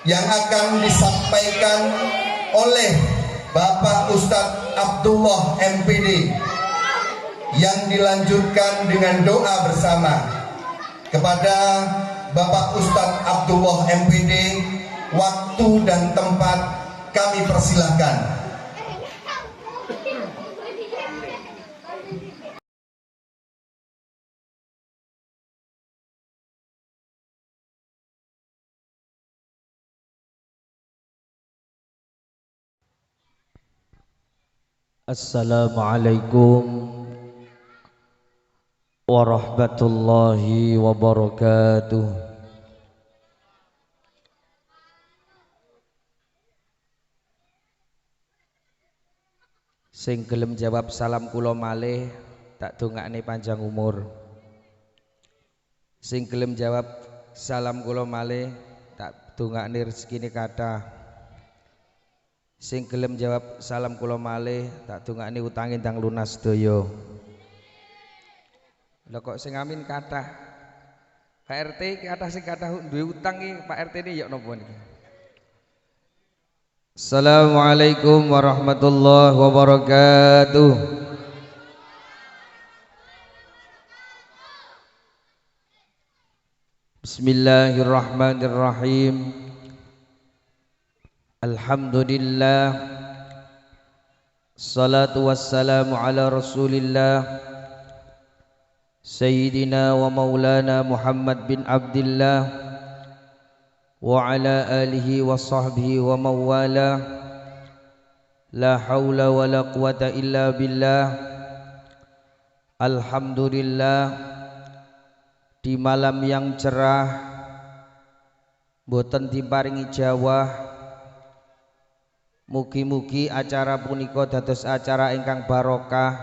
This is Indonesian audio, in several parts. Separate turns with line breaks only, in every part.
yang akan disampaikan oleh Bapak Ustadz Abdullah MPD yang dilanjutkan dengan doa bersama. Kepada Bapak Ustadz Abdullah MPD, waktu dan tempat kami persilahkan.
Assalamualaikum warahmatullahi wabarakatuh. Sing gelem jawab salam kula malih tak dongakne panjang umur. Sing gelem jawab salam kula malih tak dongakne rezekine kathah. Sing gelem jawab salam kula malih tak dongakne utange ndang lunas sedaya. Lha kok sing amin kathah. Pak RT kathah sing kathah duwe utang iki Pak RT ini ya napa niki. Assalamualaikum warahmatullahi wabarakatuh. Bismillahirrahmanirrahim. Alhamdulillah, salatu wassalamu ala rasulillah Sayyidina wa maulana Muhammad bin Abdillah wa ala alihi wa sahbihi wa mawala. La hawla wa la quwata illa billah. Alhamdulillah, di malam yang cerah boten diparingi jawah. Mugi-mugi acara punika dados acara ingkang barokah.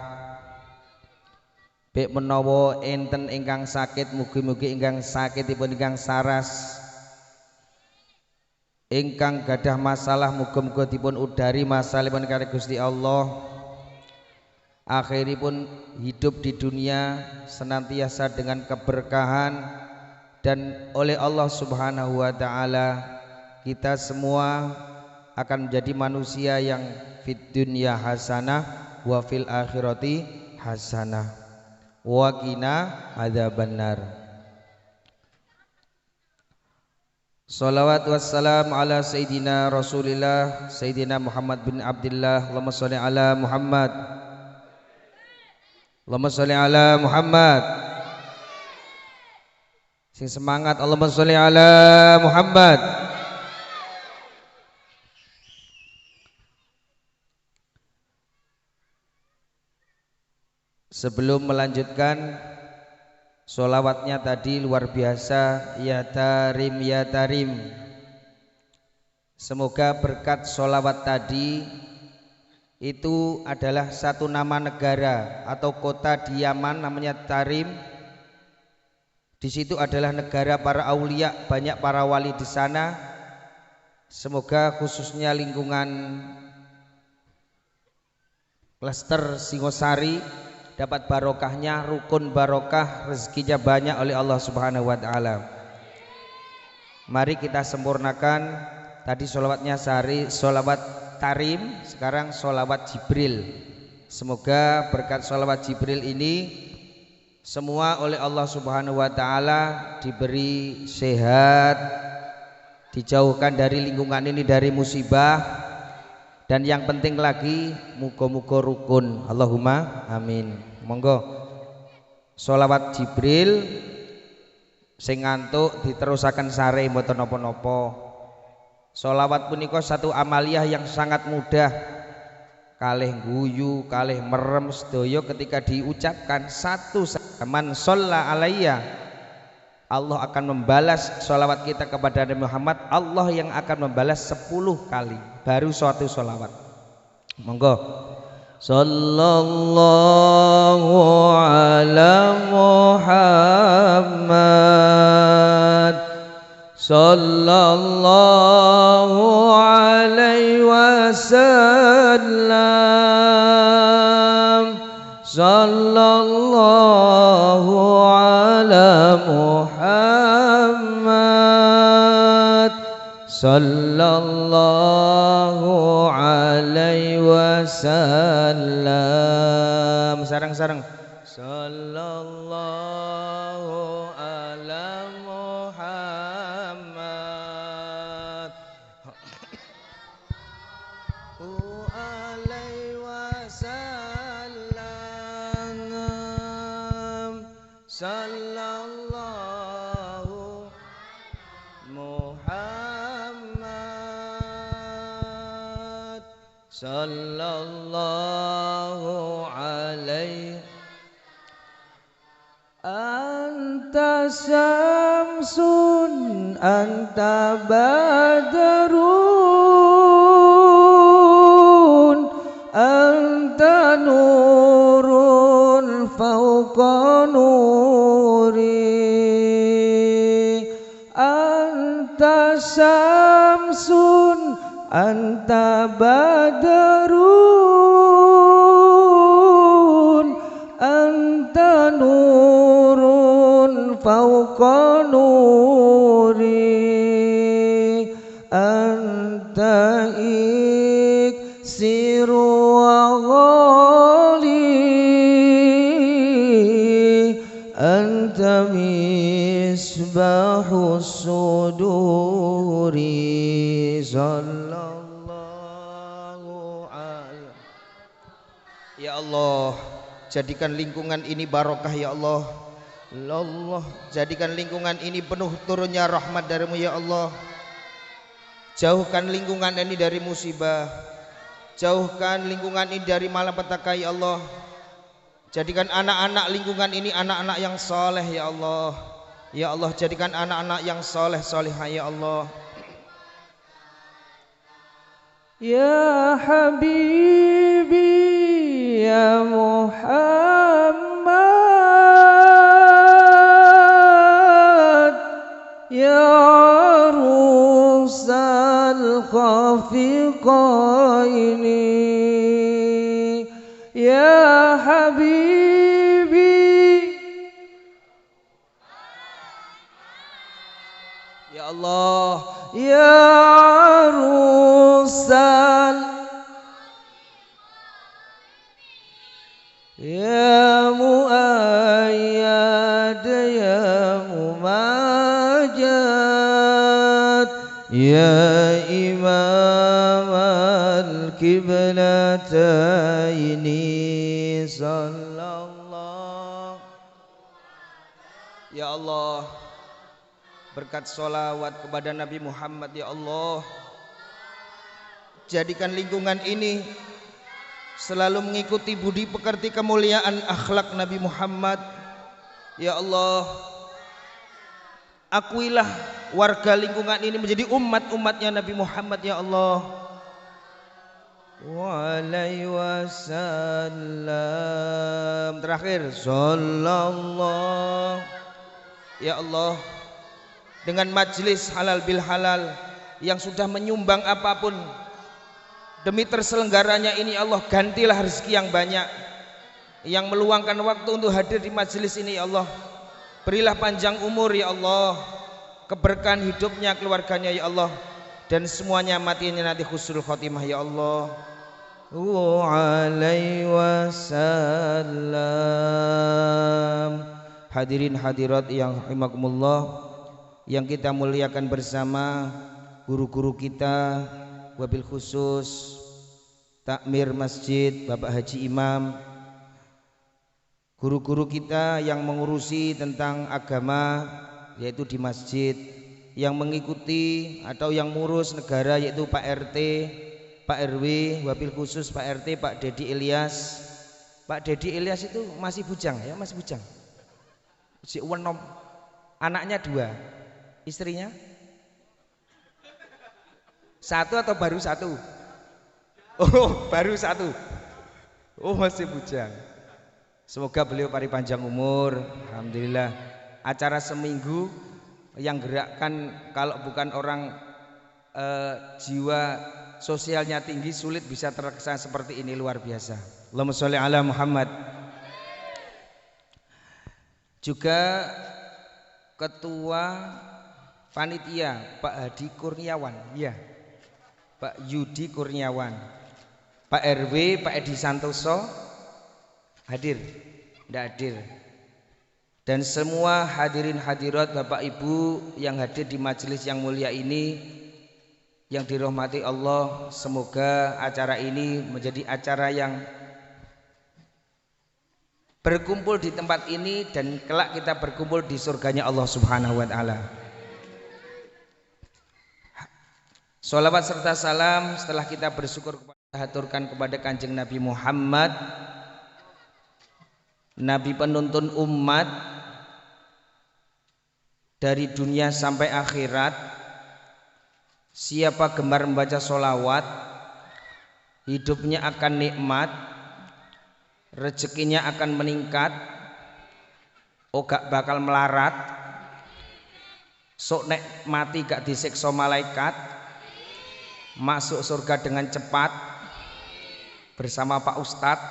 Bek menawa enten ingkang sakit, mugi-mugi ingkang sakitipun ingkang saras. Ingkang gadah masalah muga-muga dipun udari masalahipun kali Gusti Allah. Akhiripun hidup di dunia senantiasa dengan keberkahan, dan oleh Allah Subhanahu wa taala kita semua akan menjadi manusia yang fid dunya hasanah wa fil akhirati hasanah wa qina adzabannar. Shalawat wassalam ala sayyidina Rasulillah Sayyidina Muhammad bin Abdillah. Allahumma sholli ala Muhammad. Allahumma sholli ala Muhammad. Sing semangat, Allahumma sholli ala Muhammad. Sebelum melanjutkan sholawatnya tadi luar biasa, ya tarim ya tarim. Semoga berkat sholawat tadi itu adalah satu nama negara atau kota di Yaman namanya Tarim. Di situ adalah negara para aulia, banyak para wali di sana. Semoga khususnya lingkungan klaster Singosari dapat barokahnya, rukun barokah, rezekinya banyak oleh Allah Subhanahu wa taala. Mari kita sempurnakan tadi sholawatnya sehari sholawat Tarim, sekarang sholawat Jibril. Semoga berkat sholawat Jibril ini semua oleh Allah Subhanahu wa taala diberi sehat, dijauhkan dari lingkungan ini dari musibah, dan yang penting lagi muga-muga rukun. Allahumma amin. Monggo sholawat Jibril sing ngantuk diterusaken sare mboten napa-napa. Sholawat punika satu amaliyah yang sangat mudah, kalih guyu kalih merem sedaya ketika diucapkan satu man sholla alayya, Allah akan membalas sholawat kita kepada Nabi Muhammad. Allah yang akan membalas 10 kali baru suatu sholawat. Monggo sallallahu ala Muhammad sallallahu alaihi wasallam sallallahu ala Muhammad sallallahu alaihi wasallam. Sarang-sarang. Sallallahu ala Muhammad alaihi wasallam. Sallallahu Muhammad sallallahu alaihi. Anta syamsun anta badrun anta nurun fauqa nuri. Anta syamsun anta badrun anta nurun fauqa nuri. Anta iksiru wa ghali anta misbahu suduri. Sallallahu alaihi. Ya Allah, jadikan lingkungan ini barokah ya Allah. Allah, jadikan lingkungan ini penuh turunnya rahmat darimu ya Allah. Jauhkan lingkungan ini dari musibah, jauhkan lingkungan ini dari malapetaka ya Allah. Jadikan anak-anak lingkungan ini anak-anak yang soleh ya Allah. Ya Allah, jadikan anak-anak yang soleh solehah ya Allah. Ya Habibi ya Muhammad ya rusal khafiqaini ya Habibi ya Allah ya rusal ya muayyad ya mumajad ya imam al-qiblataini sallallahu. Ya Allah, berkat sholawat kepada Nabi Muhammad ya Allah, jadikan lingkungan ini selalu mengikuti budi pekerti kemuliaan akhlak Nabi Muhammad ya Allah. Akuilah warga lingkungan ini menjadi umat-umatnya Nabi Muhammad ya Allah. Wa alaihi wasallam. Terakhir sallallahu. Ya Allah, dengan majelis halal bil halal yang sudah menyumbang apapun demi terselenggaranya ini, Allah gantilah rezeki yang banyak. Yang meluangkan waktu untuk hadir di majelis ini ya Allah, berilah panjang umur ya Allah, keberkahan hidupnya, keluarganya ya Allah, dan semuanya matinya nanti husnul khotimah ya Allah. Wa alaihi wasallam. Hadirin hadirat yang rahimakumullah, yang kita muliakan bersama guru-guru kita, wabil khusus takmir masjid Bapak Haji Imam, guru-guru kita yang mengurusi tentang agama yaitu di masjid, yang mengikuti atau yang ngurus negara yaitu Pak RT, Pak RW, wabil khusus Pak RT Pak Dedi Ilyas. Pak Dedi Ilyas itu masih bujang ya, masih bujang. Si Wenom, anaknya 2, istrinya 1 atau baru 1? Oh, baru 1. Oh, masih bujang. Semoga beliau pari panjang umur. Alhamdulillah. Acara seminggu yang gerakkan, kalau bukan orang jiwa sosialnya tinggi, sulit bisa terkesan seperti ini, luar biasa. Allahumma sholli ala Muhammad. Juga ketua panitia Pak Hadi Kurniawan, ya, Pak Yudi Kurniawan, Pak RW, Pak Edi Santoso hadir, tidak hadir, dan semua hadirin hadirat Bapak Ibu yang hadir di majelis yang mulia ini yang dirahmati Allah. Semoga acara ini menjadi acara yang berkumpul di tempat ini dan kelak kita berkumpul di surganya Allah Subhanahu wa taala. Sholawat serta salam setelah kita bersyukur haturkan kepada Kanjeng Nabi Muhammad, Nabi penuntun umat dari dunia sampai akhirat. Siapa gemar membaca sholawat, hidupnya akan nikmat, rezekinya akan meningkat, gak bakal melarat, sok nek mati gak disiksa malaikat, masuk surga dengan cepat bersama Pak Ustadz.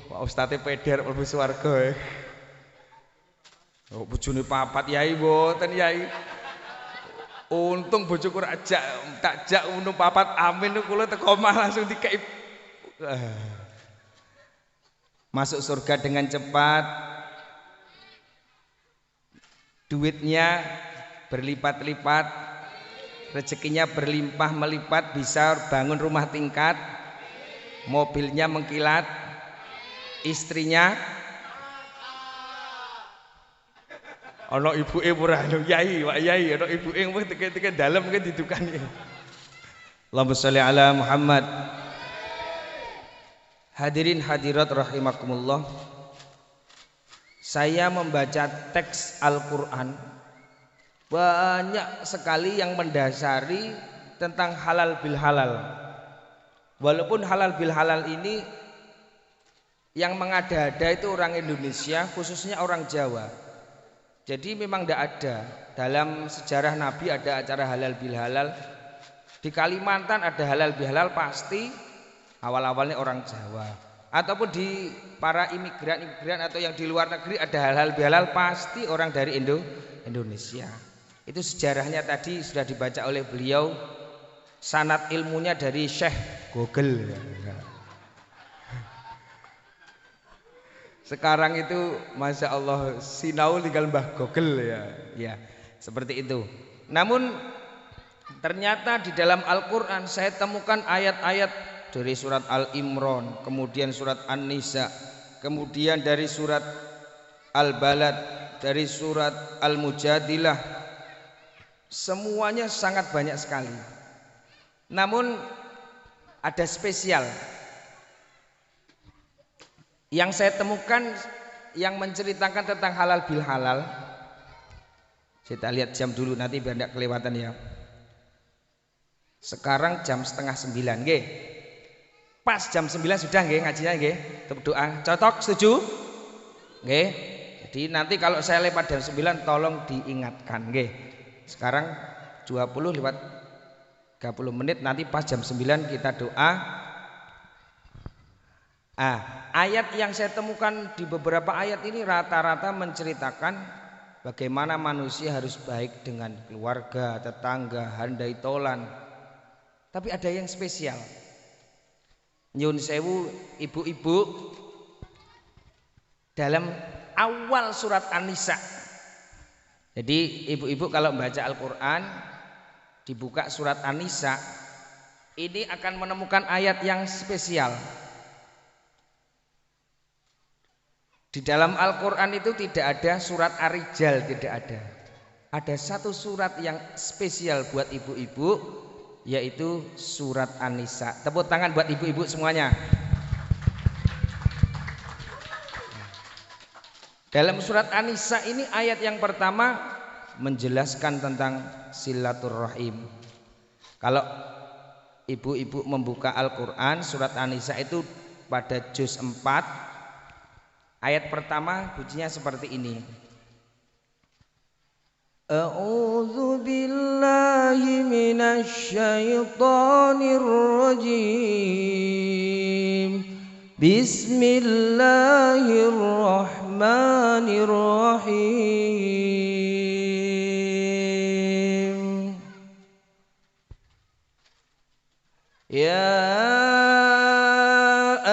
Pak Ustadznya peder mlebu swarga. Bojone papat yai mboten yai. Untung bojoku tak jak untung papat amin kula teko omah langsung dikei. Masuk surga dengan cepat, duitnya berlipat-lipat, rezekinya berlimpah melipat, bisa bangun rumah tingkat, mobilnya mengkilat, istrinya ana ibuke ora yai, Pak Yai, ana ibuke mung teke-teke dalem kan didukani. Allahumma sholli ala Muhammad. Hadirin hadirat rahimakumullah. Saya membaca teks Al-Qur'an, banyak sekali yang mendasari tentang halal bil halal. Walaupun halal bil halal ini yang mengada-ada itu orang Indonesia, khususnya orang Jawa. Jadi memang tidak ada dalam sejarah Nabi ada acara halal bil halal. Di Kalimantan ada halal bil halal pasti awal-awalnya orang Jawa. Ataupun di para imigran atau yang di luar negeri ada halal bil halal pasti orang dari Indonesia. Itu sejarahnya tadi sudah dibaca oleh beliau. Sanad ilmunya dari Syekh Google. Sekarang itu Masya Allah sinau tinggal Mbah Google ya seperti itu. Namun ternyata di dalam Al-Quran saya temukan ayat-ayat dari surat Al-Imran, kemudian surat An-Nisa, kemudian dari surat Al-Balad, dari surat Al-Mujadilah. Semuanya sangat banyak sekali. Namun ada spesial yang saya temukan yang menceritakan tentang halal bil halal. Kita lihat jam dulu nanti biar tidak kelewatan ya. Sekarang jam 8:30 nggih. Pas jam 9 sudah nggih ngajinya nggih. Doa cocok, setuju? Nggih. Jadi nanti kalau saya lewat jam 9 tolong diingatkan nggih. Sekarang 20 lewat 30 menit, nanti pas jam 9 kita doa. Ayat yang saya temukan di beberapa ayat ini rata-rata menceritakan bagaimana manusia harus baik dengan keluarga, tetangga, handai tolan. Tapi ada yang spesial. Nyun sewu ibu-ibu, dalam awal surat An-Nisa. Jadi ibu-ibu kalau membaca Al-Quran dibuka surat An-Nisa, ini akan menemukan ayat yang spesial. Di dalam Al-Quran itu tidak ada surat Ar-Rijal, tidak ada. Ada satu surat yang spesial buat ibu-ibu, yaitu surat An-Nisa. Tepuk tangan buat ibu-ibu semuanya. Dalam surat An-Nisa ini ayat yang pertama menjelaskan tentang silaturrahim. Kalau ibu-ibu membuka Al-Quran, surat An-Nisa itu pada juz 4, ayat pertama bunyinya seperti ini. A'udzu billahi minasy syaithanir rajim. Bismillahirrahmanirrahim. يا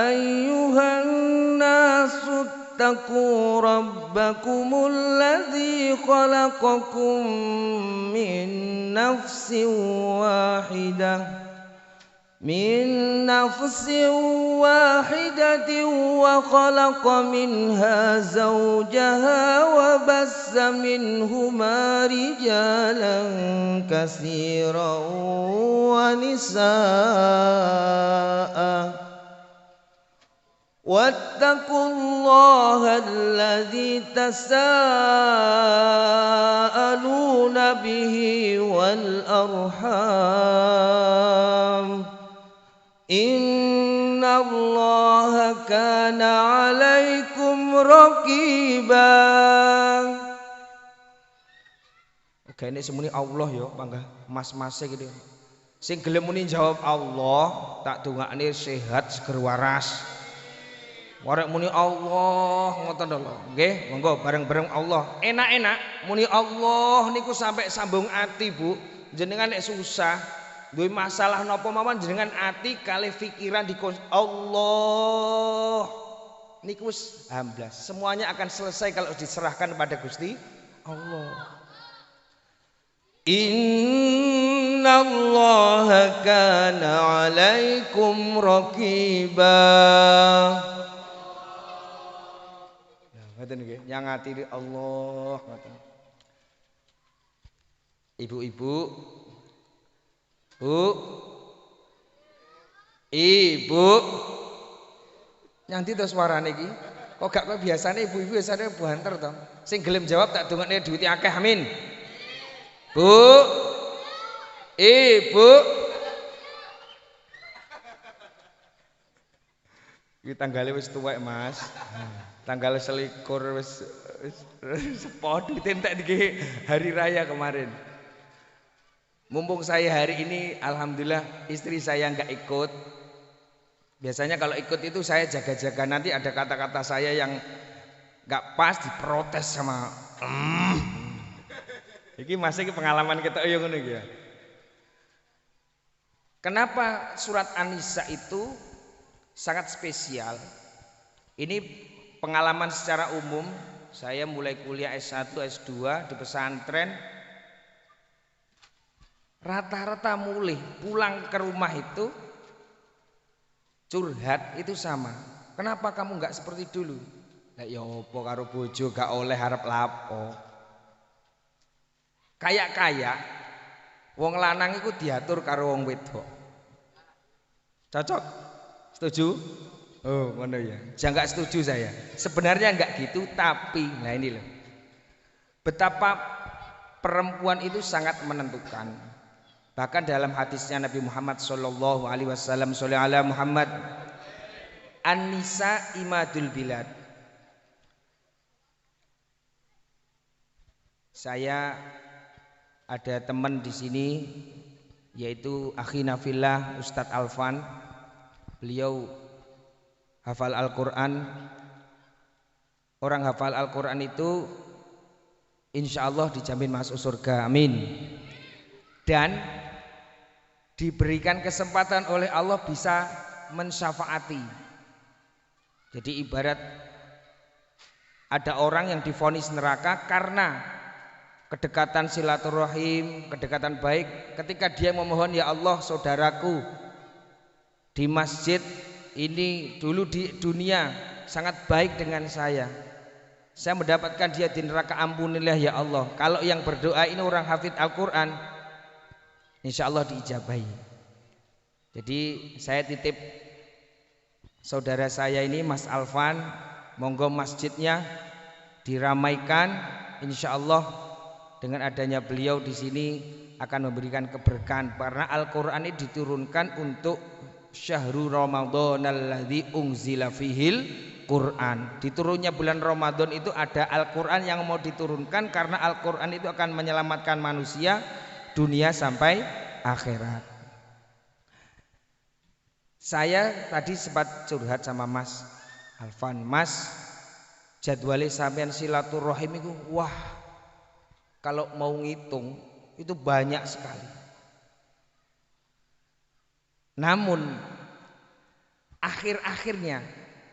أيها الناس اتقوا ربكم الذي خلقكم من نفس واحدة وخلق منها زوجها وبث منهما رجالا كثيرا ونساء واتقوا الله الذي تساءلون به والأرحام إن الله كان عليكم رقيبا. Oke, ini semuni Allah ya, bangga mas-mase gitu. Sing gelem muni jawab Allah, tak dongakne sehat seger waras. Warek muni Allah ngoten lho. Nggih, monggo bareng-bareng Allah. Enak-enak muni Allah niku sampai sambung ati, Bu. Jenengan nek susah, duwe masalah napa mawon jenengan ati kalih pikiran di Allah. Niku wis amblas. Semuanya akan selesai kalau diserahkan kepada Gusti Allah. Innallaha kana 'alaikum raqiba. Ngoten nggih, nyangati Allah ngoten. Ibu-ibu, Bu, Ibu, nyanti to suarane iki? Kok gak kok biasane ibu-ibu biasane banter to. Sing gelem jawab tak dongakne duwite akeh, amin. Bu, Ibu. Iki tanggale wis tuwek, Mas. Tanggal 21 wis sepodho entek iki hari raya kemarin. Mumpung saya hari ini alhamdulillah istri saya enggak ikut. Biasanya kalau ikut itu saya jaga-jaga, nanti ada kata-kata saya yang enggak pas diprotes sama Iki masih pengalaman kita yo ngono iki ya. Kenapa surat An-Nisa itu sangat spesial? Ini pengalaman secara umum, saya mulai kuliah S1, S2 di pesantren, rata-rata mulih pulang ke rumah itu curhat itu sama. Kenapa kamu nggak seperti dulu? Ya opo karo bojo gak oleh harap lapo. Kayak wong lanang iku diatur karo wong wedok. Cocok? Setuju? Oh, ngono ya. Jangan nggak setuju saya. Sebenarnya enggak gitu, tapi nah ini loh. Betapa perempuan itu sangat menentukan. Bahkan dalam hadisnya Nabi Muhammad sallallahu alaihi wasallam, sholli ala Muhammad, An-nisa imadul bilad. Saya ada teman di sini yaitu akhina fillah Ustadz Alfan. Beliau hafal Al-Quran. Orang hafal Al-Quran itu insya Allah dijamin masuk surga, amin. Dan diberikan kesempatan oleh Allah bisa mensyafaati. Jadi ibarat ada orang yang divonis neraka karena kedekatan silaturahim, kedekatan baik. Ketika dia memohon, ya Allah, saudaraku di masjid ini dulu di dunia sangat baik dengan saya mendapatkan dia di neraka, ampunilah ya Allah. Kalau yang berdoa ini orang hafid Al-Quran, insya Allah diijabahi. Jadi saya titip saudara saya ini Mas Alfan, monggo masjidnya diramaikan, insya Allah dengan adanya beliau di sini akan memberikan keberkahan, karena Al-Quran ini diturunkan untuk Syahrul Ramadan alladzi unzila fihil Quran. Diturunnya bulan Ramadan itu ada Al-Quran yang mau diturunkan, karena Al-Quran itu akan menyelamatkan manusia dunia sampai akhirat. Saya tadi sempat curhat sama Mas Alfan, Mas, jadwalnya sampean silaturahim itu wah, kalau mau ngitung itu banyak sekali. Namun akhir-akhirnya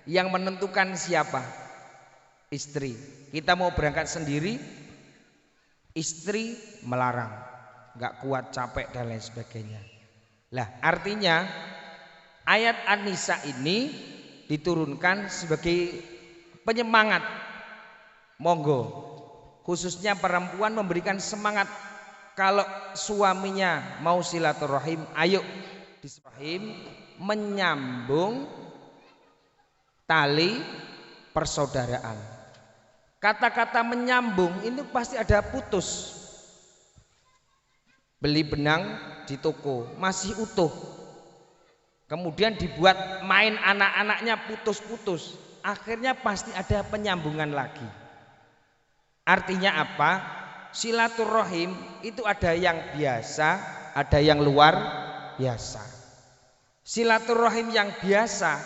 yang menentukan siapa? Istri. Kita mau berangkat sendiri, istri melarang, nggak kuat, capek dan lain sebagainya. Lah artinya ayat An-Nisa ini diturunkan sebagai penyemangat. Monggo khususnya perempuan memberikan semangat kalau suaminya mau silaturahim, ayo disrahim, menyambung tali persaudaraan. Kata-kata menyambung ini pasti ada putus. Beli benang di toko masih utuh, kemudian dibuat main anak-anaknya putus-putus, akhirnya pasti ada penyambungan lagi. Artinya apa? Silaturahim itu ada yang biasa, ada yang luar biasa. Silaturahim yang biasa,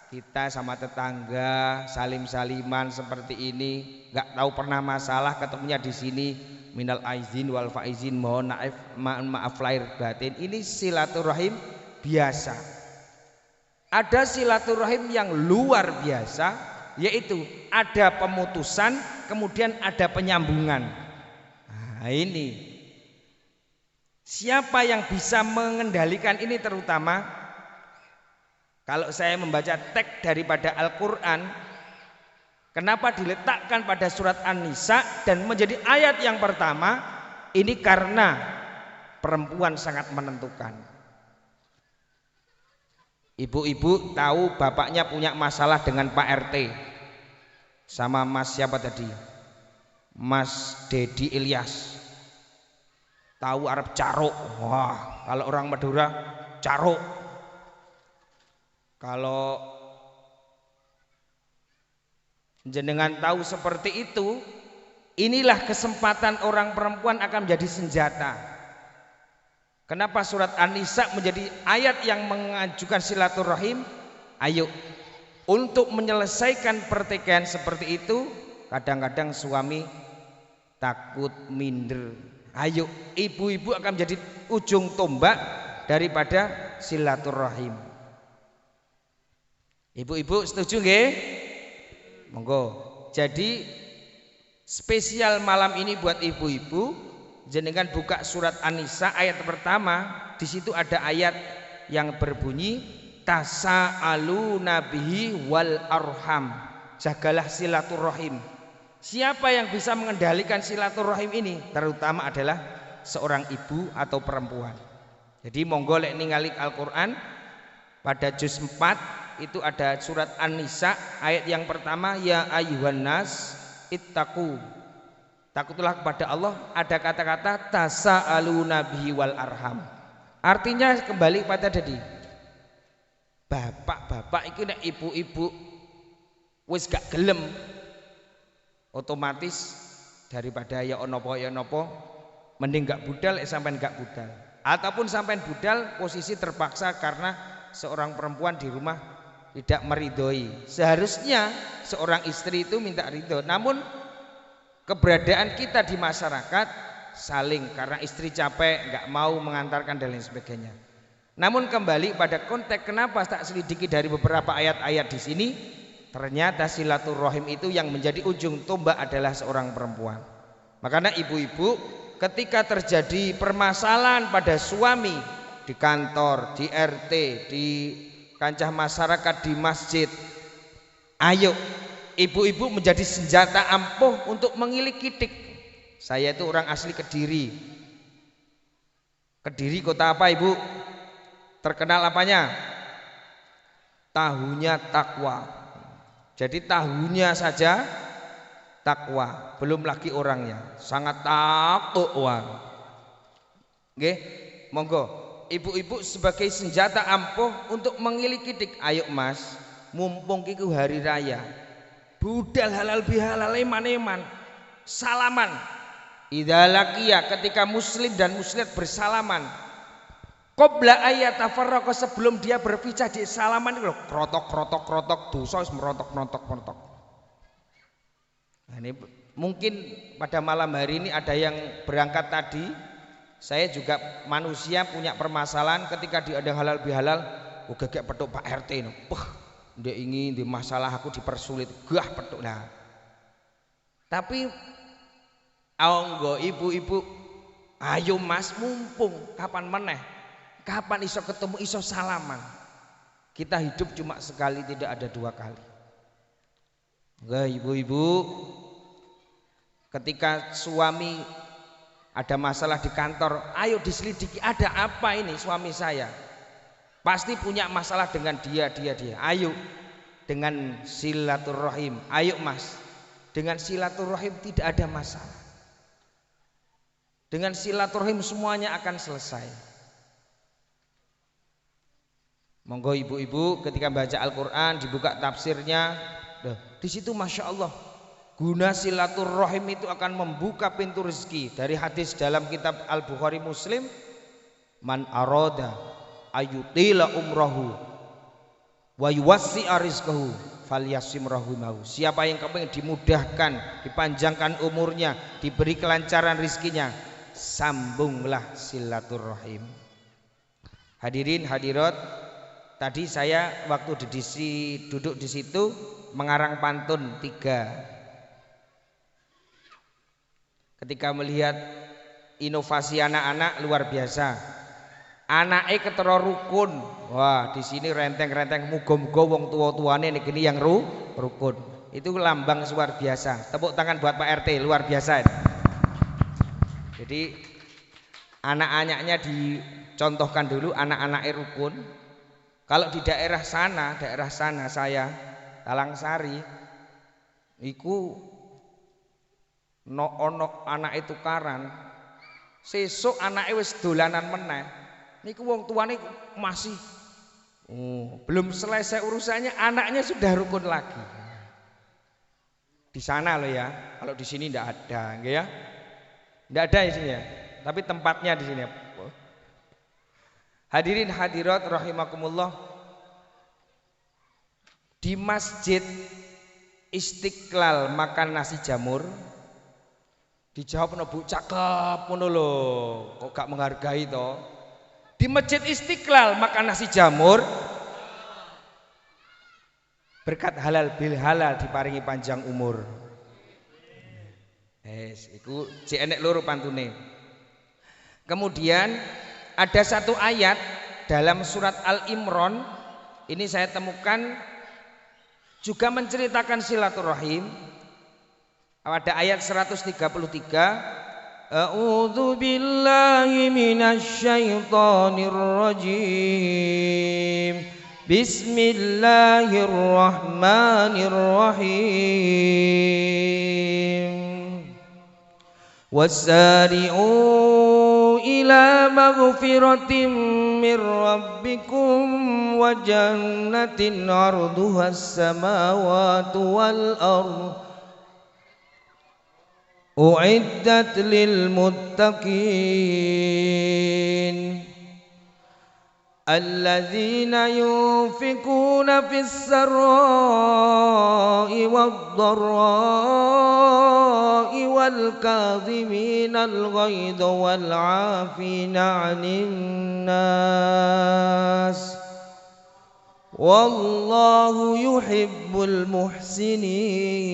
kita sama tetangga salim-saliman seperti ini, nggak tahu pernah masalah, ketemunya di sini, minal aizin wal faizin, mohon maaf lahir batin. Ini silaturahim biasa. Ada silaturahim yang luar biasa, yaitu ada pemutusan kemudian ada penyambungan. Nah, ini siapa yang bisa mengendalikan ini? Terutama kalau saya membaca teks daripada Al-Quran, kenapa diletakkan pada surat An-Nisa dan menjadi ayat yang pertama? Ini karena perempuan sangat menentukan. Ibu-ibu tahu bapaknya punya masalah dengan Pak RT sama Mas siapa tadi? Mas Dedi Ilyas. Tahu Arab caruk. Wah, kalau orang Madura caruk. Kalau jenengan tahu seperti itu, inilah kesempatan orang perempuan akan menjadi senjata. Kenapa surat An-Nisa menjadi ayat yang mengajukan silaturahim? Ayo, untuk menyelesaikan pertikaian seperti itu, kadang-kadang suami takut minder. Ayo, ibu-ibu akan menjadi ujung tombak daripada silaturahim. Ibu-ibu setuju nggih? Monggo. Jadi spesial malam ini buat ibu-ibu, jenengan buka surat An-Nisa ayat pertama, di situ ada ayat yang berbunyi tasa'alu nabihi wal arham. Jagalah silaturahim. Siapa yang bisa mengendalikan silaturahim ini? Terutama adalah seorang ibu atau perempuan. Jadi monggo lek ningali Al-Qur'an pada juz 4 itu ada surat An-Nisa ayat yang pertama, ya ayyuhan nas ittaqu, takutlah kepada Allah. Ada kata-kata tasa'alu nabihi wal arham, artinya kembali pada tadi bapak-bapak itu nek ibu-ibu wis gak gelem, otomatis daripada ya onopo mending gak budal sampean gak budal, ataupun sampean budal posisi terpaksa karena seorang perempuan di rumah tidak meridhoi. Seharusnya seorang istri itu minta ridho, namun keberadaan kita di masyarakat saling karena istri capek nggak mau mengantarkan dan lain sebagainya. Namun kembali pada konteks, kenapa tak selidiki dari beberapa ayat-ayat di sini, ternyata silaturahim itu yang menjadi ujung tombak adalah seorang perempuan. Makanya ibu-ibu ketika terjadi permasalahan pada suami di kantor, di RT, di kancah masyarakat, di masjid, ayo ibu-ibu menjadi senjata ampuh untuk mengilik kitik. Saya itu orang asli Kediri. Kediri kota apa ibu? Terkenal apanya? Tahunya takwa. Jadi tahunya saja takwa, belum lagi orangnya sangat takwa. Oke, monggo ibu-ibu sebagai senjata ampuh untuk mengilik kitik. Ayo mas, mumpung kiku hari raya, budal halal bihalal eman-eman, salaman. Idza laqiya, ketika muslim dan muslimat bersalaman, qabla ayatafarraqa, sebelum dia berpisah di salaman itu krotok dosa wis merontok. Nah, ini mungkin pada malam hari ini ada yang berangkat tadi Saya juga manusia punya permasalahan ketika ada halal bihalal, gagak petuk Pak RT no. Dia ingin di masalah aku dipersulit, gah petuk nah. Tapi anggo ibu-ibu, ayo Mas mumpung kapan meneh, kapan iso ketemu iso salaman. Kita hidup cuma sekali, tidak ada dua kali. Enggak ibu-ibu, ketika suami ada masalah di kantor, ayo diselidiki ada apa ini suami saya. Pasti punya masalah dengan dia. Ayo dengan silaturahim. Ayo Mas, dengan silaturahim tidak ada masalah. Dengan silaturahim semuanya akan selesai. Monggo ibu-ibu ketika baca Al-Quran dibuka tafsirnya, di situ masya Allah guna silaturahim itu akan membuka pintu rezeki. Dari hadis dalam kitab Al-Bukhari Muslim, man aroda ayutila umrohu wa yuwassi'a rizqahu falyasim rahimahu. Siapa yang kepingin dimudahkan, dipanjangkan umurnya, diberi kelancaran rizkinya, sambunglah silaturahim. Hadirin hadirat, tadi saya waktu duduk di situ mengarang pantun 3. Ketika melihat inovasi anak-anak luar biasa, anaknya ketero rukun. Wah, di sini renteng-renteng muga-muga wong tua-tuane niki yang rukun. Itu lambang luar biasa. Tepuk tangan buat Pak RT, luar biasa. Jadi anak-anaknya dicontohkan dulu, anak-anaknya rukun. Kalau di daerah sana saya Talangsari, iku ono anak itu tukaran, sesuk anake wis dolanan meneh. Niku wong tuane masih belum selesai urusannya, anaknya sudah rukun lagi. Di sana loh ya, kalau di sini ndak ada, enggak ya? Ndak ada di sini ya, tapi tempatnya di sini. Hadirin hadirat rahimakumullah, di Masjid Istiqlal makan nasi jamur. Dijawab no Bu, cakep ngono lho, kok gak menghargai toh. Di Masjid Istiqlal makan nasi jamur, berkat halal bil halal diparingi panjang umur. Iku cek enek loro pantune. Kemudian ada satu ayat dalam surat Al-Imran, ini saya temukan juga menceritakan silaturahim. Ada ayat 133, A'udzu billahi minasy syaithanir rajim. Bismillahirrahmanirrahim. Wasari'u ila maghfiratin mir rabbikum wa jannatin 'arduhas samawati wal ardh u'iddat lil muttaqin alladzina yunfikuna fis sarra'i wad dharra'i wal kadhiminal ghaidha wal 'afina 'anil nas wallahu yuhibbul muhsinin.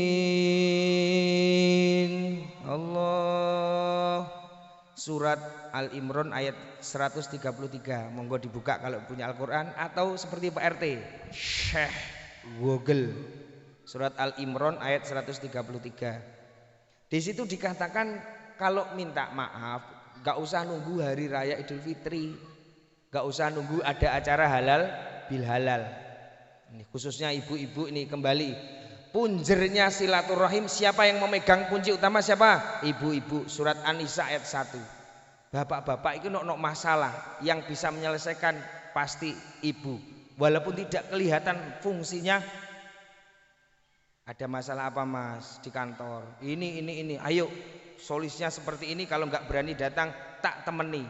Allah. Surat Al-Imran ayat 133. Monggo dibuka kalau punya Al-Quran, atau seperti Pak RT Syekh Google. Surat Al-Imran ayat 133. Di situ dikatakan kalau minta maaf gak usah nunggu hari raya Idul Fitri, gak usah nunggu ada acara halal bil halal. Ini khususnya ibu-ibu ini kembali. Punjernya silaturahim, siapa yang memegang kunci utama? Siapa? Ibu-ibu. Surat An-Nisa ayat 1. Bapak-bapak itu nok masalah, yang bisa menyelesaikan pasti ibu. Walaupun tidak kelihatan fungsinya. Ada masalah apa Mas di kantor? Ini. Ayo solusinya seperti ini. Kalau nggak berani datang, tak temeni.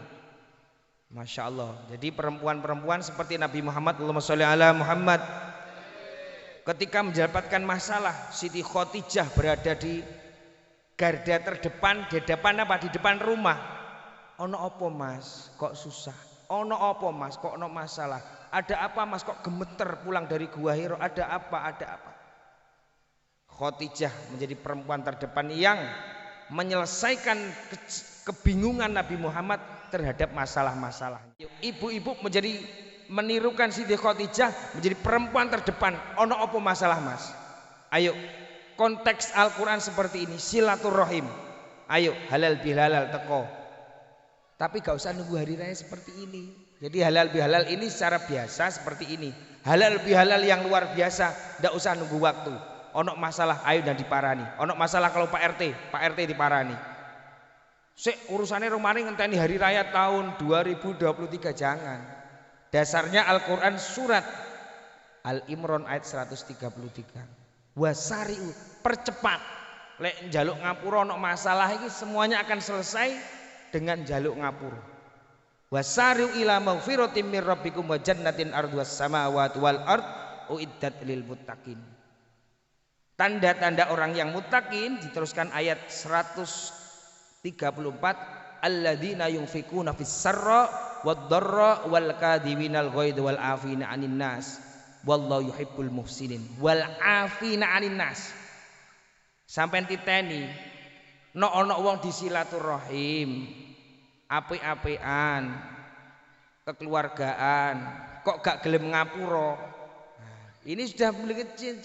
Masya Allah. Jadi perempuan-perempuan seperti Nabi Muhammad, Allahumma sholli ala Muhammad, ketika mendapatkan masalah, Siti Khotijah berada di garda terdepan, di depan apa? Di depan rumah. ono apa Mas kok susah? Ono apa Mas kok ono masalah? Ada apa Mas kok gemeter pulang dari Gua Hira? Ada apa? Ada apa? Khadijah menjadi perempuan terdepan yang menyelesaikan kebingungan Nabi Muhammad terhadap masalah-masalah. Ibu-ibu menjadi menirukan Siti Khadijah menjadi perempuan terdepan. Ono apa masalah Mas? Ayo, konteks Al-Quran seperti ini, silaturahim. Ayo, halal bihalal teko. Tapi gak usah nunggu hari raya seperti ini. Jadi halal bihalal ini secara biasa seperti ini. Halal bihalal yang luar biasa, gak usah nunggu waktu. Ono masalah, ayo dan diparani. Ono masalah kalau Pak RT diparani. Sik urusannya romane ngenteni hari raya tahun 2023, jangan. Dasarnya Al-Quran surat Al-Imran ayat 133. Wasari'u, percepat. Lek njaluk ngapura ono masalah ini semuanya akan selesai dengan jaluk ngapura. Wasari'u ila maghfiratin mir rabbikum wa jannatin arduwas samawati wal ard uiddat lil muttaqin. Tanda-tanda orang yang muttaqin diteruskan ayat 134, alladzina yunfikuna fis sarra wad dharra wal kadhiminal ghaidh wal afina 'anin nas wallahu yuhibbul muhsinin wal afina 'anin nas. Sampeyan titeni nek ana wong disilaturahim apik-apikan kekeluargaan kok gak gelem ngapura. Ini sudah memiliki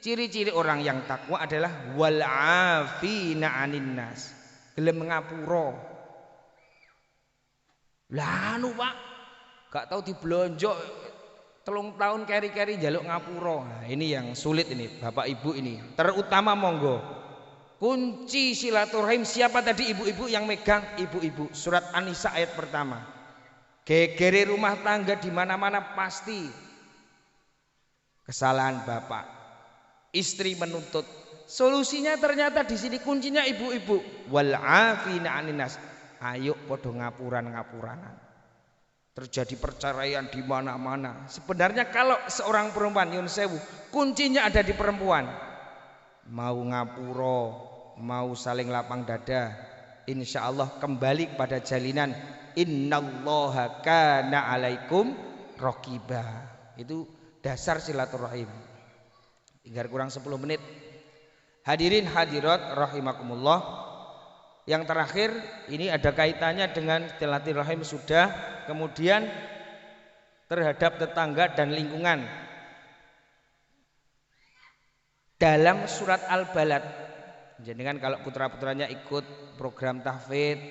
ciri-ciri orang yang takwa adalah wal afina 'anin nas, gelem ngapura. Lah anu Pak gak tahu diblonjo 3 tahun keri-keri njaluk ngapura. Nah, ini yang sulit ini Bapak Ibu ini. Terutama monggo kunci silaturahim siapa tadi? Ibu-ibu yang megang. Ibu-ibu, surat An-Nisa ayat pertama. Gegere rumah tangga di mana-mana pasti kesalahan bapak. Istri menuntut. Solusinya ternyata di sini kuncinya ibu-ibu. Wal afina 'anin nas. Ayo podo ngapuran-ngapuranan. Terjadi perceraian di mana-mana. Sebenarnya kalau seorang perempuan nyun sewu, kuncinya ada di perempuan. Mau ngapuro, mau saling lapang dada, insya Allah kembali pada jalinan innallaha kana alaikum rokiba. Itu dasar silaturahim. Tinggal kurang 10 menit. Hadirin hadirat rahimakumullah. Yang terakhir ini ada kaitannya dengan silaturahim sudah, kemudian terhadap tetangga dan lingkungan. Dalam surat Al-Balad, jadi kan kalau putra-putranya ikut program tahfidz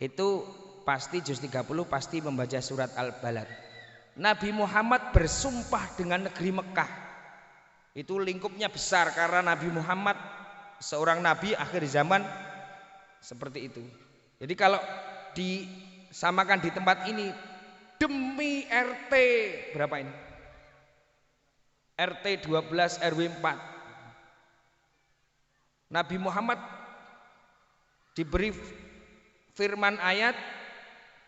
itu pasti juz 30 pasti membaca surat Al-Balad. Nabi Muhammad bersumpah dengan negeri Mekah. Itu lingkupnya besar karena Nabi Muhammad seorang nabi akhir zaman seperti itu. Jadi kalau disamakan di tempat ini demi RT berapa ini? RT 12 RW 4. Nabi Muhammad diberi firman ayat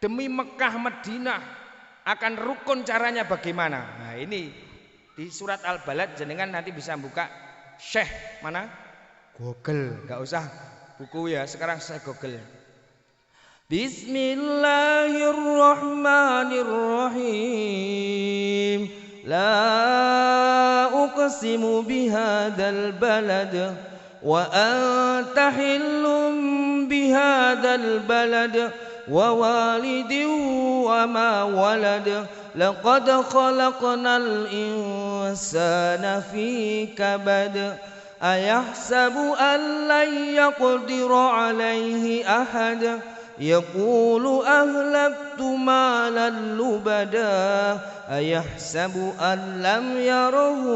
demi Mekah Madinah akan rukun caranya bagaimana. Nah ini di surat Al-Balad jenengan nanti bisa buka Syekh mana? Google, nggak usah buku ya, sekarang saya Google. Bismillahirrahmanirrahim. La uqsimu bihadzal balad wa anta hillum bihadzal balad wa walidin wa ma walad laqad khalaqnal insana fi kabad ayahsabu an lan yaqdira alaihi ahad yaqulu ahlaktu malan lubada ayahsabu an lam yarahu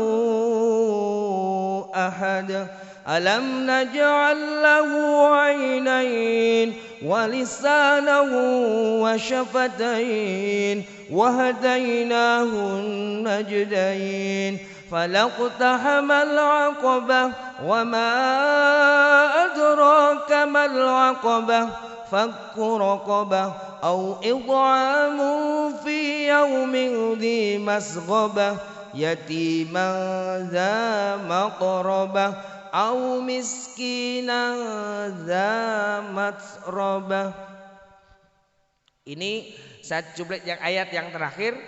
ahad alam naj'al lahu 'ainain wa lisanahu wa shafatain wa hadainahu najdain فلقتحم العقبة وما أدراك ما العقبة فك رقبة أو إطعام في يوم ذي مسغبة يتيما ذا مقربة أو مسكينا ذا متربة Ini saya cuplik yang ayat yang terakhir.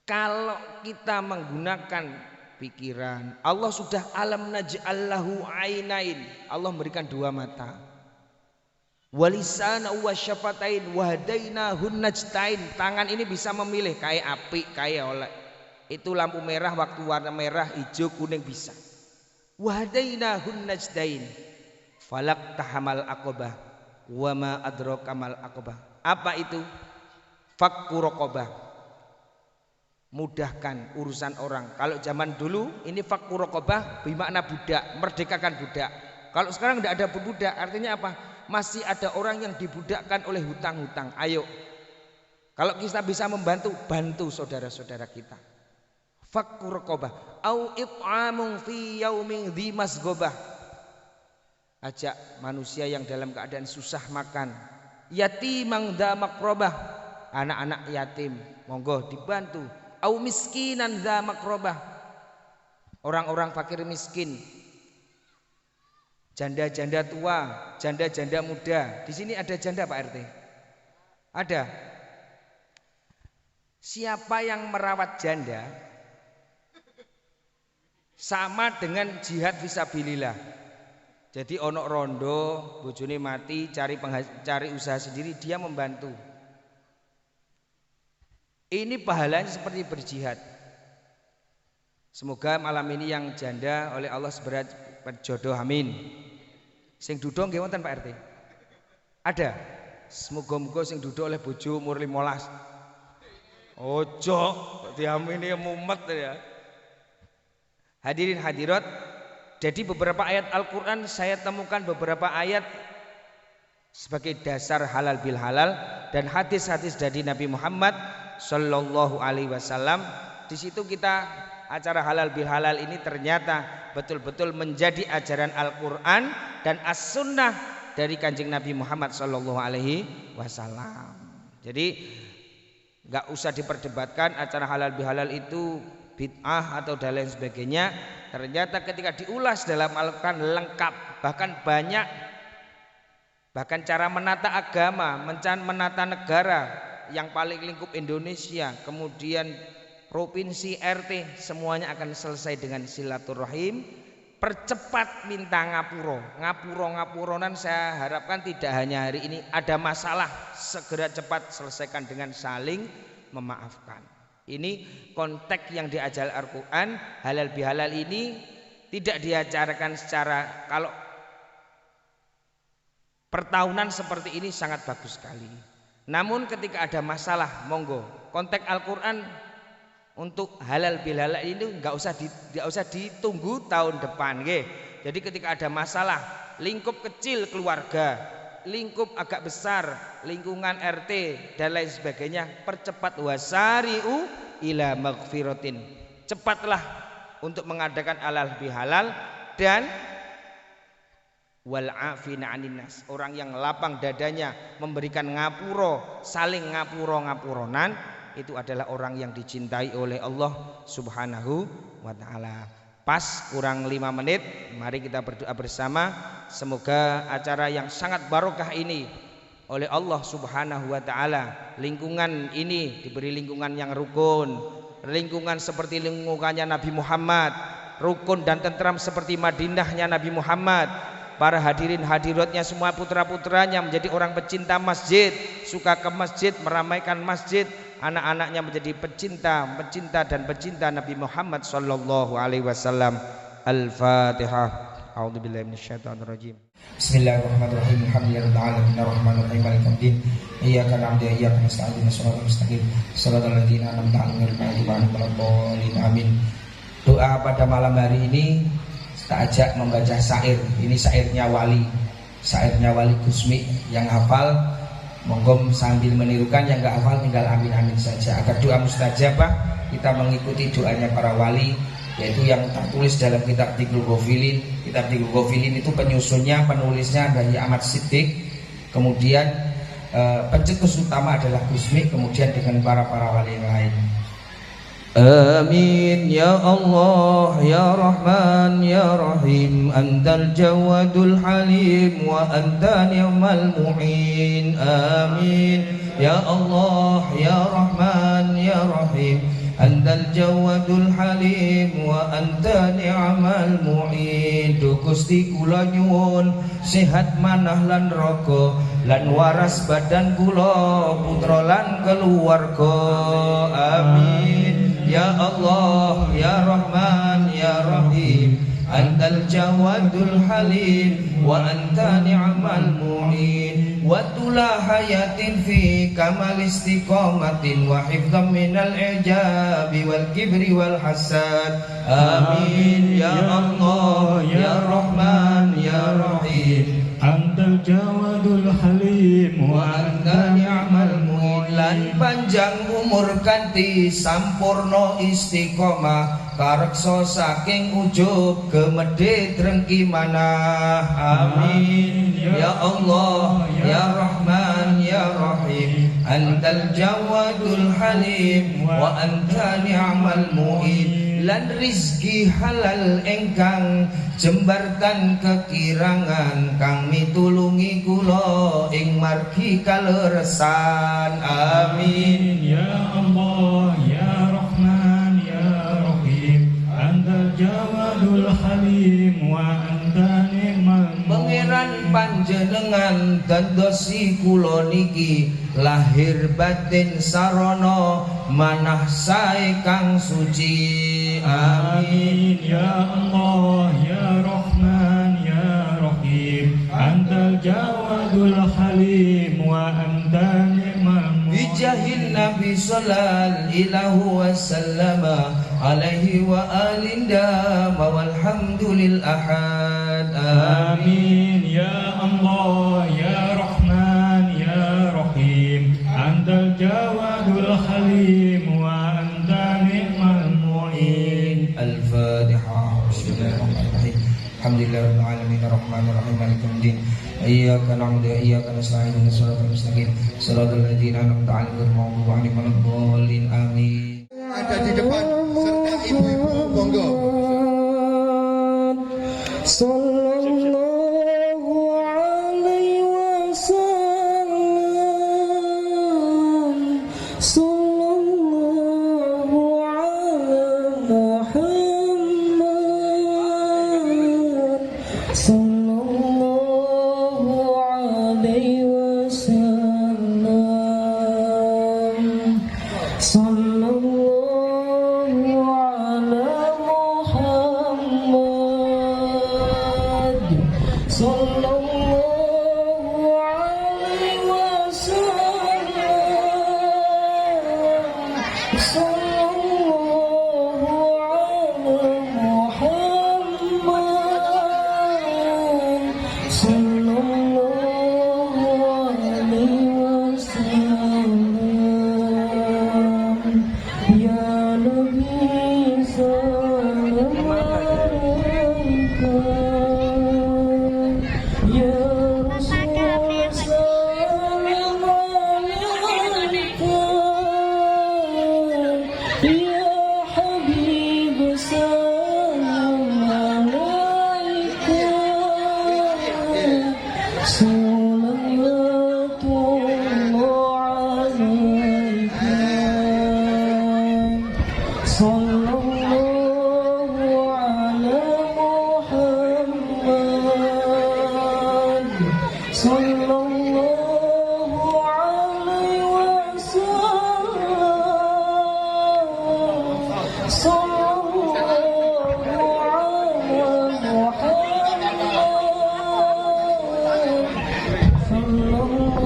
Kalau kita menggunakan pikiran, Allah sudah alam naj'allahu ainain. Allah memberikan dua mata. Walisana wa syafatain wahdainahun najtain. Tangan ini bisa memilih kayak api, kayak oleh. Itu lampu merah waktu warna merah, hijau, kuning bisa. Wahdainahun najtain. Falak tahamal aqabah wa ma adraka mal aqabah. Apa itu? Fakku raqabah. Mudahkan urusan orang. Kalau zaman dulu ini fakku raqabah bermakna budak, merdekakan budak. Kalau sekarang tidak ada budak, artinya apa? Masih ada orang yang dibudakkan oleh hutang-hutang. Ayo, kalau kita bisa membantu, bantu saudara-saudara kita. Fakku raqabah au it'amun fi yaumin dzi masghobah. Ajak manusia yang dalam keadaan susah makan. Yatimang dza maqrabah, anak-anak yatim, monggo dibantu. Au miskinan dza maqrabah, orang-orang fakir miskin, janda-janda tua, janda-janda muda. Di sini ada janda Pak RT? Ada. Siapa yang merawat janda sama dengan jihad fisabilillah. Jadi onok rondo, bojone mati, cari usaha sendiri, dia membantu. Ini pahalanya seperti berjihad. Semoga malam ini yang janda oleh Allah seberat berjodoh, amin. Sing duduk nggih wonten Pak RT? Ada. Semoga-moga sing duduk oleh bojo umur 15. Ojo, diamini mumet ya. Hadirin hadirat, jadi beberapa ayat Al-Qur'an saya temukan beberapa ayat sebagai dasar halal bil halal dan hadis-hadis dari Nabi Muhammad Sallallahu Alaihi Wasallam. Di situ kita acara halal bil halal ini ternyata betul-betul menjadi ajaran Al-Quran dan As-Sunnah dari Kanjeng Nabi Muhammad Sallallahu Alaihi Wasallam. Jadi nggak usah diperdebatkan acara halal bil halal itu bid'ah atau dan lain sebagainya. Ternyata ketika diulas dalam Al-Quran lengkap, bahkan banyak, bahkan cara menata agama, menata negara. Yang paling lingkup Indonesia, kemudian provinsi, RT, semuanya akan selesai dengan silaturahim. Percepat minta ngapuronan saya harapkan tidak hanya hari ini. Ada masalah segera cepat selesaikan dengan saling memaafkan. Ini konteks yang diajar Al-Quran. Halal bihalal ini tidak diajarkan secara, kalau pertahunan seperti ini sangat bagus sekali. Namun ketika ada masalah, monggo konteks Al-Quran untuk halal bil halal ini nggak usah ditunggu tahun depan, nggih. Jadi ketika ada masalah, lingkup kecil keluarga, lingkup agak besar, lingkungan RT dan lain sebagainya, percepat wasari'u ila maghfiratin. Cepatlah untuk mengadakan halal bil halal dan wal afina 'anin nas, orang yang lapang dadanya memberikan ngapuro, saling ngapuronan, itu adalah orang yang dicintai oleh Allah Subhanahu wa taala. Pas kurang 5 menit, mari kita berdoa bersama. Semoga acara yang sangat barokah ini oleh Allah Subhanahu wa taala, lingkungan ini diberi lingkungan yang rukun, lingkungan seperti lingkungannya Nabi Muhammad, rukun dan tentram seperti Madinahnya Nabi Muhammad. Para hadirin hadiratnya semua putra-putranya menjadi orang pecinta masjid, suka ke masjid, meramaikan masjid, anak-anaknya menjadi pecinta dan pecinta Nabi Muhammad sallallahu alaihi wasallam. Al-Fatihah. A'udzubillahi minasyaitonir rajim. Bismillahirrahmanirrahim. Alhamdulillahirabbil alamin arrahmanirrahim maliki yaumiddin. Iyyaka na'budu wa iyyaka nasta'in ihdinas siratal mustaqim siratal ladzina an'amta alaihim ghairil maghdubi 'alaihim waladdallin. Amin. Doa pada malam hari ini kita ajak membaca syair. Ini syairnya wali Gusmi. Yang hafal monggo sambil menirukan, yang nggak hafal tinggal amin-amin saja. Agar doa mustajabah, kita mengikuti doanya para wali, yaitu yang tertulis dalam kitab Dhikrul Ghafilin. Kitab Dhikrul Ghafilin itu penulisnya dari Ahmad Siddiq. Kemudian pencetus utama adalah Gusmi, kemudian dengan para wali yang lain. آمين يا الله يا رحمن يا رحيم أنت الجواد الحليم وأنت نعم المعين آمين يا الله يا رحمن يا رحيم أنت الجواد الحليم وأنت نعم المعين. Duh Gusti kula nyuwun sehat manah lan raga lan waras badan kula putra lan keluarga amin ya Allah ya Rahman ya Rahim Antal Jawadul Halim wa anta ni'mal mu'in wa tula hayatin fi kamal istiqamatin wa hifdhan minal ijabi wal kibri wal hasad amin ya Allah ya Rahman ya Rahim
Antal Jawadul Halim
wa anta ni'mal mu'in lan panjang umur kanthi sampurna istiqomah kareksa saking ujub gemedhe drengki manah amin ya Allah ya Rahman ya Rahim Antal Jawadul Halim wa anta ni'mal mu'in lan rizki halal engkang jembarkan kekirangan kang mitulungi kula ing margi kaleresan amin
ya Allah ya Rahman ya Rahim Antal Jawadul Halim wa anta ni'mal
Pangeran panjenengan dadosi kula niki lahir batin sarana manah sae kang suci amin
ya Allah ya Rahman ya Rahim Antal Jawadul Halim wa anta ni'mal
bijahin Nabi sallallahu wasallama alaihi wa alinda walhamdulil ahad
amin ya Allah ya Rahman ya Rahim Antal Jawadul Halim wa anta ni'mal mu'in
Al-Fatihah Bismillahirrahmanirrahim Alhamdulillahirabbil alamin arrahmanir rahim maliki yaumiddin iyyaka na'budu wa iyyaka nasta'in ihdinas siratal mustaqim siratal ladzina an'amta 'alaihim ghairil maghdubi 'alaihim waladdallin amin.
Ada di depan serta ibu-ibu monggo.
Sallallahu alaihi wasallam Sallallahu ala Muhammad Sallallahu alaihi wasallam Sallallahu ala Muhammad Sallallahu alaihi wasallam Sallallahu ala Muhammad Sallallahu alaihi wasallam Ya Nabi salam alaika Ya Rasul salam alaika Ya Habib salam alaika Salatullah alaika Sallallahu ala Muhammad Sallallahu alaihi wasallam Sallallahu ala Muhammad Sallallahu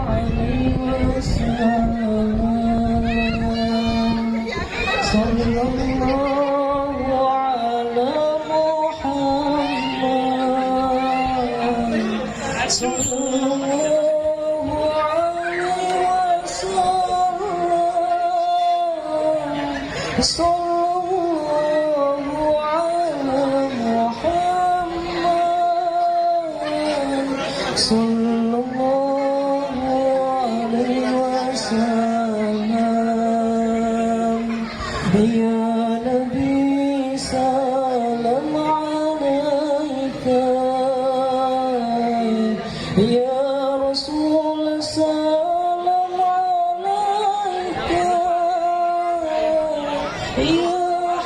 alaihi wasallam Sallallahu ala Muhammad Sallallahu alaihi wasallam Sallallahu ala Muhammad Sallallahu alaihi wasallam يا نبي سلام عليك يا رسول سلام عليك يا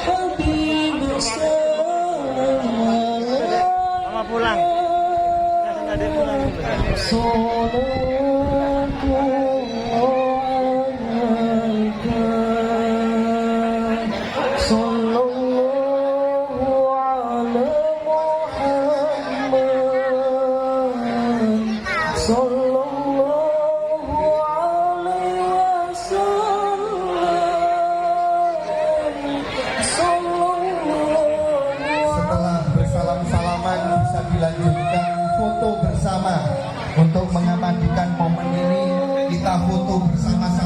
حبيب سلام عليك صلوات عليك صلى الله على محمد صلى الله عليه وسلم صلى الله
Setelah bersalam-salaman bisa dilanjutkan foto bersama. Untuk mengabadikan momen ini kita foto bersama-sama.